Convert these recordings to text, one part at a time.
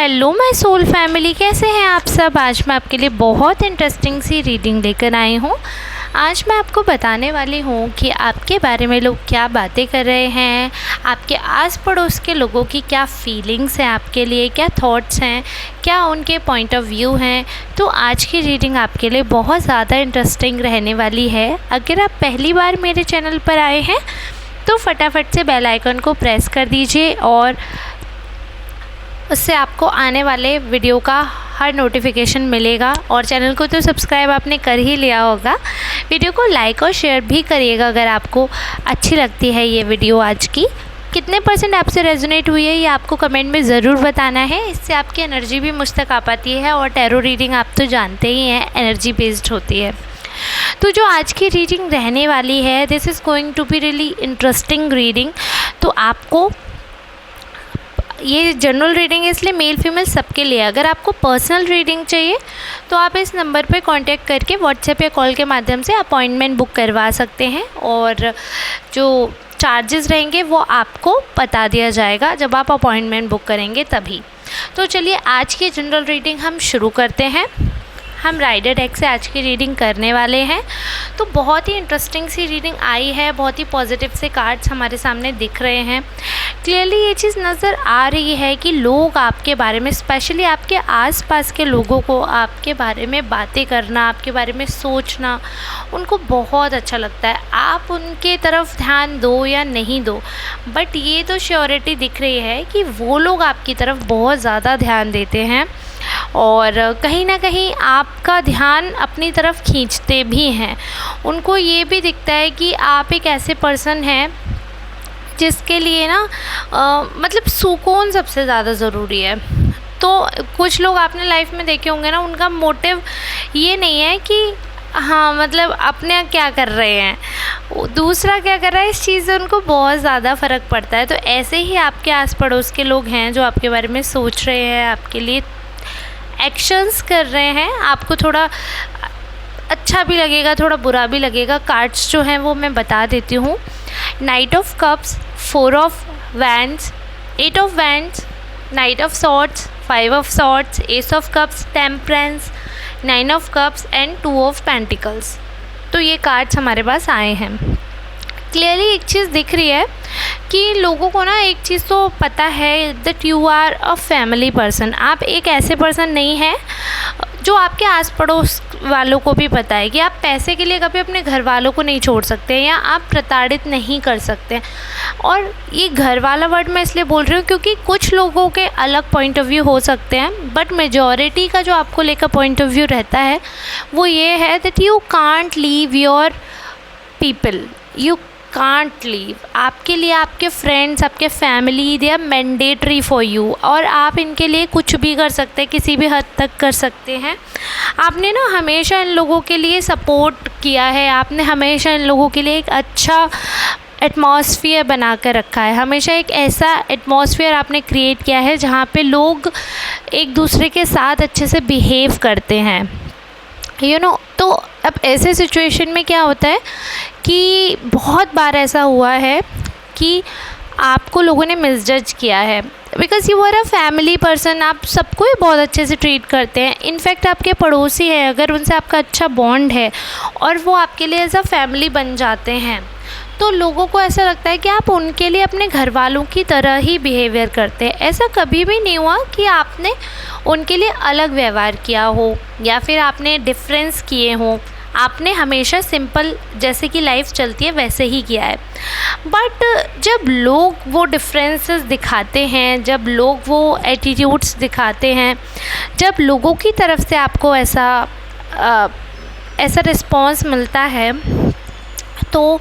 Hello my soul family, कैसे हैं आप सब। आज मैं आपके लिए बहुत इंटरेस्टिंग सी रीडिंग लेकर आई हूँ। आज मैं आपको बताने वाली हूँ कि आपके बारे में लोग क्या बातें कर रहे हैं, आपके आस पड़ोस के लोगों की क्या फीलिंग्स हैं, आपके लिए क्या थॉट्स हैं, क्या उनके पॉइंट ऑफ व्यू हैं। तो आज की रीडिंग आपके लिए बहुत ज़्यादा इंटरेस्टिंग रहने वाली है। अगर आप पहली बार मेरे चैनल पर आए हैं तो फटाफट से बेल आइकन को प्रेस कर दीजिए और उससे आपको आने वाले वीडियो का हर नोटिफिकेशन मिलेगा। और चैनल को तो सब्सक्राइब आपने कर ही लिया होगा। वीडियो को लाइक और शेयर भी करिएगा अगर आपको अच्छी लगती है ये वीडियो। आज की कितने % आपसे रेजोनेट हुई है ये आपको कमेंट में ज़रूर बताना है। इससे आपकी एनर्जी भी मुझ तक आ पाती है और टैरो रीडिंग आप तो जानते ही हैं एनर्जी बेस्ड होती है। तो जो आज की रीडिंग रहने वाली है, this is going to be really interesting reading. तो आपको ये जनरल रीडिंग है इसलिए मेल फीमेल सबके लिए। अगर आपको पर्सनल रीडिंग चाहिए तो आप इस नंबर पर कांटेक्ट करके व्हाट्सएप या कॉल के माध्यम से अपॉइंटमेंट बुक करवा सकते हैं और जो चार्जेस रहेंगे वो आपको बता दिया जाएगा जब आप अपॉइंटमेंट बुक करेंगे तभी। तो चलिए आज की जनरल रीडिंग हम शुरू करते हैं। हम राइडर डेक से आज की रीडिंग करने वाले हैं। तो बहुत ही इंटरेस्टिंग सी रीडिंग आई है, बहुत ही पॉजिटिव से कार्ड्स हमारे सामने दिख रहे हैं। क्लियरली ये चीज़ नज़र आ रही है कि लोग आपके बारे में, स्पेशली आपके आसपास के लोगों को आपके बारे में बातें करना, आपके बारे में सोचना उनको बहुत अच्छा लगता है। आप उनके तरफ ध्यान दो या नहीं दो, बट ये तो श्योरिटी दिख रही है कि वो लोग आपकी तरफ बहुत ज़्यादा ध्यान देते हैं और कहीं ना कहीं आपका ध्यान अपनी तरफ खींचते भी हैं। उनको ये भी दिखता है कि आप एक ऐसे पर्सन हैं जिसके लिए ना मतलब सुकून सबसे ज़्यादा ज़रूरी है। तो कुछ लोग आपने लाइफ में देखे होंगे ना, उनका मोटिव ये नहीं है कि हाँ मतलब अपने क्या कर रहे हैं, दूसरा क्या कर रहा है, इस चीज़ से उनको बहुत ज़्यादा फ़र्क पड़ता है। तो ऐसे ही आपके आस पड़ोस के लोग हैं जो आपके बारे में सोच रहे हैं, आपके लिए एक्शंस कर रहे हैं। आपको थोड़ा अच्छा भी लगेगा, थोड़ा बुरा भी लगेगा। कार्ड्स जो हैं वो मैं बता देती हूँ। Night of cups, 4 of wands, 8 of wands, night of swords, 5 of swords, S of cups, temperance, 9 of cups and 2 of pentacles. तो ये कार्ड्स हमारे पास आए हैं। क्लियरली एक चीज़ दिख रही है कि लोगों को ना एक चीज़ तो पता है that you are a family person. आप एक ऐसे पर्सन नहीं हैं जो आपके आस पड़ोस वालों को भी पता है कि आप पैसे के लिए कभी अपने घर वालों को नहीं छोड़ सकते या आप प्रताड़ित नहीं कर सकते। और ये घर वाला वर्ड मैं इसलिए बोल रही हूँ क्योंकि कुछ लोगों के अलग पॉइंट ऑफ व्यू हो सकते हैं, बट मेजॉरिटी का जो आपको लेकर पॉइंट ऑफ व्यू रहता है वो ये है that you can't leave your people, you can't leave. आपके लिए आपके फ्रेंड्स, आपके family, they are mandatory for you और आप इनके लिए कुछ भी कर सकते हैं, किसी भी हद तक कर सकते हैं। आपने ना हमेशा इन लोगों के लिए सपोर्ट किया है, आपने हमेशा इन लोगों के लिए एक अच्छा एटमॉस्फेयर बना कर रखा है। हमेशा एक ऐसा एटमॉस्फेयर आपने क्रिएट किया है जहाँ पे लोग एक दूसरे के साथ अच्छे से बिहेव करते हैं, यू नो। तो अब ऐसे सिचुएशन में क्या होता है कि बहुत बार ऐसा हुआ है कि आपको लोगों ने मिसजज किया है because you are a family person. आप सबको ही बहुत अच्छे से ट्रीट करते हैं। इनफैक्ट आपके पड़ोसी हैं, अगर उनसे आपका अच्छा बॉन्ड है और वो आपके लिए एज अ फैमिली बन जाते हैं तो लोगों को ऐसा लगता है कि आप उनके लिए अपने घर वालों की तरह ही बिहेवियर करते हैं। ऐसा कभी भी नहीं हुआ कि आपने उनके लिए अलग व्यवहार किया हो या फिर आपने डिफरेंस किए हों। आपने हमेशा सिंपल जैसे कि लाइफ चलती है वैसे ही किया है। बट जब लोग वो डिफरेंसेस दिखाते हैं, जब लोग वो एटीट्यूड्स दिखाते हैं, जब लोगों की तरफ से आपको ऐसा रिस्पॉन्स मिलता है तो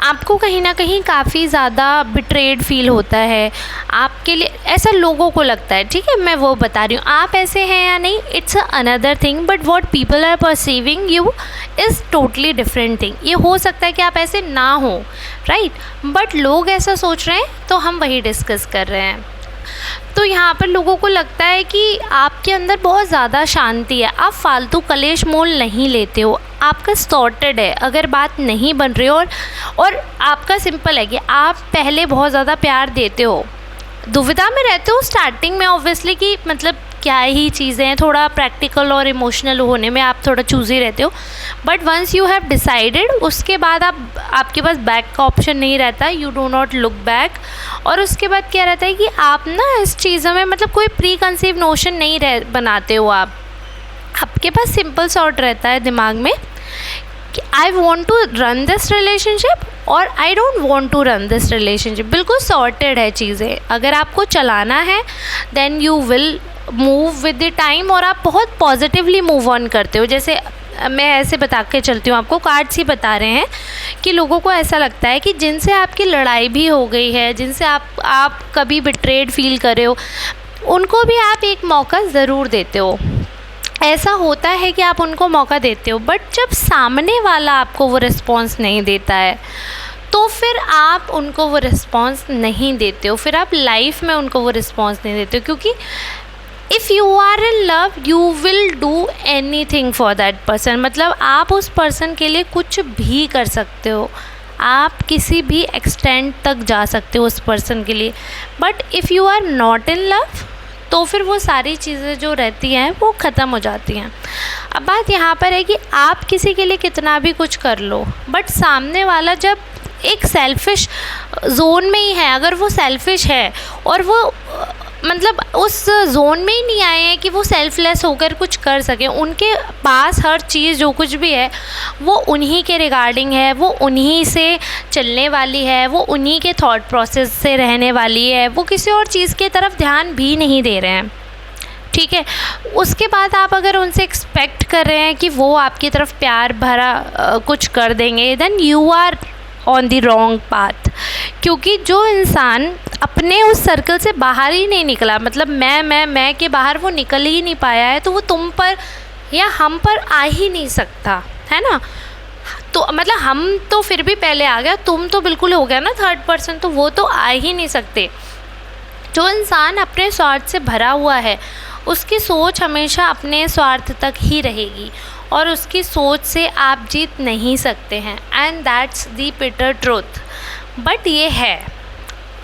आपको कहीं ना कहीं काफ़ी ज़्यादा बिट्रेड फील होता है। आपके लिए ऐसा लोगों को लगता है, ठीक है, मैं वो बता रही हूँ। आप ऐसे हैं या नहीं, it's another thing, but what people are perceiving you is totally different thing. ये हो सकता है कि आप ऐसे ना हो, राइट, बट लोग ऐसा सोच रहे हैं तो हम वही डिस्कस कर रहे हैं। तो यहाँ पर लोगों को लगता है कि आपके अंदर बहुत ज़्यादा शांति है, आप फालतू कलेश मोल नहीं लेते हो, आपका सॉर्टेड है। अगर बात नहीं बन रही हो और आपका सिंपल है कि आप पहले बहुत ज़्यादा प्यार देते हो दुविधा में रहते हो स्टार्टिंग में ऑब्वियसली कि मतलब क्या ही चीज़ें हैं, थोड़ा प्रैक्टिकल और इमोशनल होने में आप थोड़ा चूज़ी रहते हो, but once you have decided उसके बाद आपके पास बैक का ऑप्शन नहीं रहता, you do not look back. और उसके बाद क्या रहता है कि आप ना इस चीज़ों में मतलब कोई प्री कंसीव नोशन नहीं बनाते हो, आपके पास सिंपल सॉर्ट रहता है दिमाग में कि I want to run this relationship और I don't want to run this relationship. बिल्कुल सॉर्टेड है चीज़ें, अगर आपको चलाना है then you will move with the time, और आप बहुत पॉजिटिवली मूव ऑन करते हो। जैसे मैं ऐसे बता के चलती हूँ आपको, कार्ड्स ही बता रहे हैं कि लोगों को ऐसा लगता है कि जिनसे आपकी लड़ाई भी हो गई है, जिनसे आप कभी बिट्रेड फील कर रहे हो, उनको भी आप एक मौका ज़रूर देते हो। ऐसा होता है कि आप उनको मौका देते हो, बट जब सामने वाला आपको वो रिस्पॉन्स नहीं देता है तो फिर आप उनको वो रिस्पॉन्स नहीं देते हो, फिर आप लाइफ में उनको वो रिस्पॉन्स नहीं देते हो। क्योंकि if you are in love you will do anything for that person, मतलब आप उस पर्सन के लिए कुछ भी कर सकते हो, आप किसी भी एक्सटेंट तक जा सकते हो उस पर्सन के लिए। But if you are not in love तो फिर वो सारी चीज़ें जो रहती हैं वो ख़त्म हो जाती हैं। अब बात यहाँ पर है कि आप किसी के लिए कितना भी कुछ कर लो, बट सामने वाला जब एक सेल्फिश जोन में ही है, अगर वो सेल्फिश है और वो मतलब उस जोन में ही नहीं आए हैं कि वो सेल्फलेस होकर कुछ कर सकें, उनके पास हर चीज़ जो कुछ भी है वो उन्हीं के रिगार्डिंग है, वो उन्हीं से चलने वाली है, वो उन्हीं के थॉट प्रोसेस से रहने वाली है, वो किसी और चीज़ की तरफ ध्यान भी नहीं दे रहे हैं, ठीक है। उसके बाद आप अगर उनसे एक्सपेक्ट कर रहे हैं कि वो आपकी तरफ प्यार भरा कुछ कर देंगे, then you are on the wrong path. क्योंकि जो इंसान अपने उस सर्कल से बाहर ही नहीं निकला, मतलब मैं के बाहर वो निकल ही नहीं पाया है, तो वो तुम पर या हम पर आ ही नहीं सकता है ना। तो मतलब हम तो फिर भी पहले आ गया, तुम तो बिल्कुल हो गया ना थर्ड पर्सन, तो वो तो आ ही नहीं सकते। जो इंसान अपने स्वार्थ से भरा हुआ है उसकी सोच हमेशा अपने स्वार्थ तक ही रहेगी और उसकी सोच से आप जीत नहीं सकते हैं, and that's the bitter truth. But ये है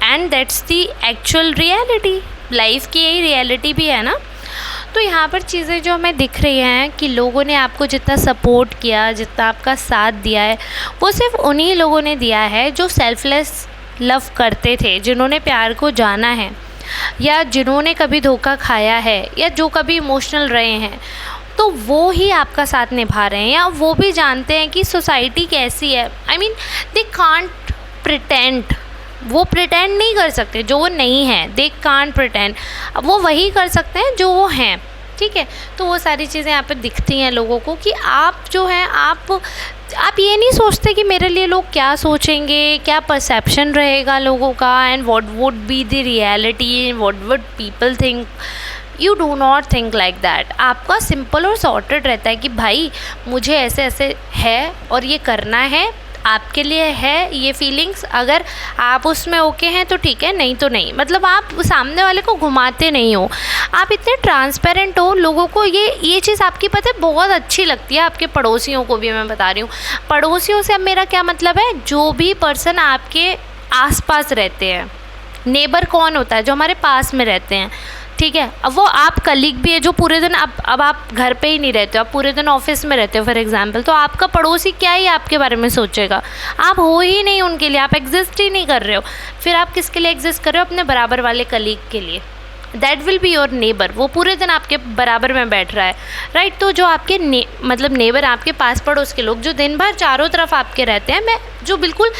and that's the actual reality, life की यही रियलिटी भी है ना। तो यहाँ पर चीज़ें जो हमें दिख रही हैं कि लोगों ने आपको जितना सपोर्ट किया, जितना आपका साथ दिया है, वो सिर्फ उन्हीं लोगों ने दिया है जो सेल्फलेस लव करते थे, जिन्होंने प्यार को जाना है, या जिन्होंने कभी धोखा खाया है, या जो कभी इमोशनल रहे हैं, तो वो ही आपका साथ निभा रहे हैं, या वो भी जानते हैं कि सोसाइटी कैसी है। I mean they can't pretend, वो प्रिटेंड नहीं कर सकते जो वो नहीं है, दे कांट प्रिटेंड, वो वही कर सकते हैं जो वो हैं, ठीक है। तो वो सारी चीज़ें यहाँ पे दिखती हैं लोगों को कि आप जो हैं आप ये नहीं सोचते कि मेरे लिए लोग क्या सोचेंगे, क्या परसेप्शन रहेगा लोगों का, and what would be the reality, what would people think. You do not think like that. आपका सिंपल और सॉर्टेड रहता है कि भाई मुझे ऐसे ऐसे है और ये करना है, आपके लिए है ये फीलिंग्स, अगर आप उसमें ओके हैं तो ठीक है, नहीं तो नहीं। मतलब आप सामने वाले को घुमाते नहीं हो, आप इतने ट्रांसपेरेंट हो। लोगों को ये चीज़ आपकी पता है बहुत अच्छी लगती है, आपके पड़ोसियों को भी मैं बता रही हूँ। पड़ोसियों से अब मेरा क्या मतलब है, जो भी पर्सन आपके आसपास रहते हैं। नेबर कौन होता है, जो हमारे पास में रहते हैं, ठीक है। अब वो आप कलीग भी है जो पूरे दिन अब आप घर पे ही नहीं रहते हो, आप पूरे दिन ऑफिस में रहते हो फॉर एग्जांपल, तो आपका पड़ोसी क्या ही आपके बारे में सोचेगा, आप हो ही नहीं उनके लिए, आप एग्जिस्ट ही नहीं कर रहे हो। फिर आप किसके लिए एग्जिस्ट कर रहे हो, अपने बराबर वाले कलीग के लिए। That will be your neighbour, वो पूरे दिन आपके बराबर में बैठ रहा है, राइट। तो जो आपके मतलब नेबर, आपके पास पड़ोस के लोग जो दिन भर चारों तरफ आपके रहते हैं, मैं जो बिल्कुल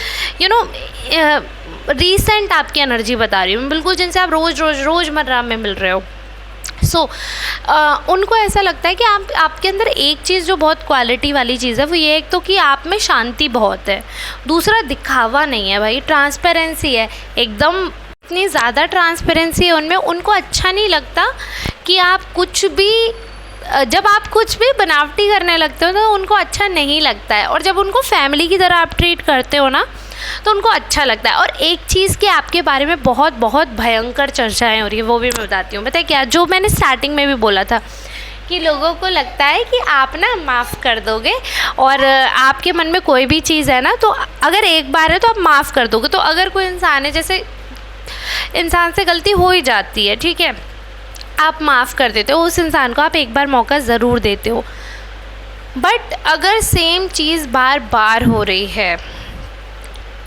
रीसेंट आपकी एनर्जी बता रही हूँ, बिल्कुल जिनसे आप रोज़मर्रा में मिल रहे हो। उनको ऐसा लगता है कि आपके अंदर एक चीज़ जो बहुत क्वालिटी वाली चीज़ है वो ये, एक तो कि आप में शांति बहुत है, दूसरा दिखावा नहीं है भाई, ट्रांसपेरेंसी है एकदम। इतनी ज़्यादा ट्रांसपेरेंसी है उनमें, उनको अच्छा नहीं लगता कि आप कुछ भी, जब आप कुछ भी बनावटी करने लगते हो तो उनको अच्छा नहीं लगता है, और जब उनको फैमिली की तरह आप ट्रीट करते हो ना तो उनको अच्छा लगता है। और एक चीज़ की आपके बारे में बहुत बहुत भयंकर चर्चाएं हो रही है, वो भी मैं बताती हूँ। पता है क्या, जो मैंने स्टार्टिंग में भी बोला था कि लोगों को लगता है कि आप ना माफ़ कर दोगे, और आपके मन में कोई भी चीज़ है ना, तो अगर एक बार है तो आप माफ़ कर दोगे। तो अगर कोई इंसान है, जैसे इंसान से गलती हो ही जाती है, ठीक है, आप माफ़ कर देते हो उस इंसान को, आप एक बार मौका ज़रूर देते हो। बट अगर सेम चीज़ बार बार हो रही है,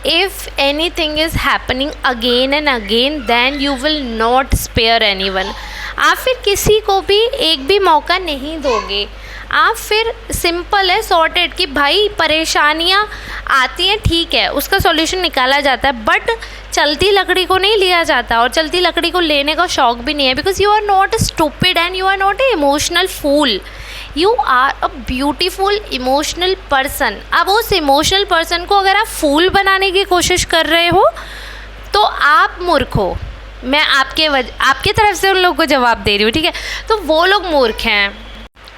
if anything is happening again and again, then you will not spare anyone. आप फिर किसी को भी एक भी मौका नहीं दोगे। आप फिर सिंपल है सॉर्टेड कि भाई परेशानियाँ आती हैं, ठीक है, उसका सॉल्यूशन निकाला जाता है, बट चलती लकड़ी को नहीं लिया जाता, और चलती लकड़ी को लेने का शौक भी नहीं है, because you are not stupid and you are not a emotional fool, you are a beautiful emotional person. अब उस इमोशनल पर्सन को अगर आप फूल बनाने की कोशिश कर रहे हो तो आप मूर्ख हो। मैं आपके तरफ से उन लोगों को जवाब दे रही हूँ, ठीक है, तो वो लोग मूर्ख हैं,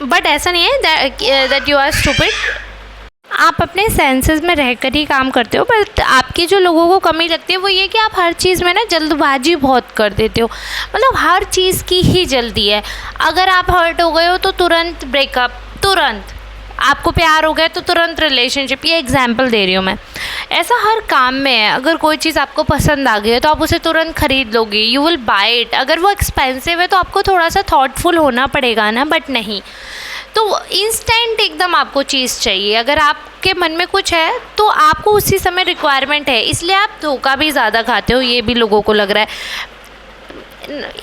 बट ऐसा नहीं है दैट यू आर स्टूपिड। आप अपने सेंसेस में रहकर ही काम करते हो, बट आपकी जो लोगों को कमी लगती है वो ये कि आप हर चीज़ में ना जल्दबाजी बहुत कर देते हो, मतलब हर चीज़ की ही जल्दी है। अगर आप हर्ट हो गए हो तो तुरंत ब्रेकअप, तुरंत आपको प्यार हो गया तो तुरंत रिलेशनशिप, ये एग्जाम्पल दे रही हूँ मैं। ऐसा हर काम में है, अगर कोई चीज़ आपको पसंद आ गई है तो आप उसे तुरंत ख़रीद लोगे, यू विल बाय इट। अगर वो एक्सपेंसिव है तो आपको थोड़ा सा थॉटफुल होना पड़ेगा ना, बट नहीं, तो इंस्टेंट एकदम आपको चीज़ चाहिए। अगर आपके मन में कुछ है तो आपको उसी समय रिक्वायरमेंट है, इसलिए आप धोखा भी ज़्यादा खाते हो, ये भी लोगों को लग रहा है।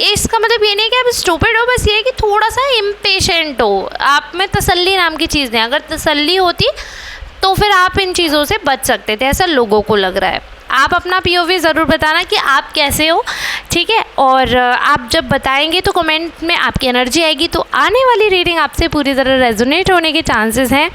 इसका मतलब ये नहीं कि आप स्टूपिड हो, बस ये है कि थोड़ा सा इम्पेशेंट हो, आप में तसल्ली नाम की चीज़ नहीं। अगर तसल्ली होती तो फिर आप इन चीज़ों से बच सकते थे, ऐसा लोगों को लग रहा है। आप अपना POV ज़रूर बताना कि आप कैसे हो, ठीक है, और आप जब बताएंगे तो कमेंट में आपकी एनर्जी आएगी, तो आने वाली रीडिंग आपसे पूरी तरह रेजोनेट होने के चांसेस हैं।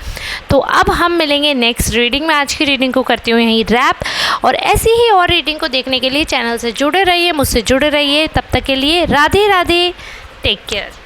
तो अब हम मिलेंगे नेक्स्ट रीडिंग में। आज की रीडिंग को करती हूँ यहीं रैप, और ऐसी ही और रीडिंग को देखने के लिए चैनल से जुड़े रहिए, मुझसे जुड़े रहिए। तब तक के लिए राधे राधे, टेक केयर।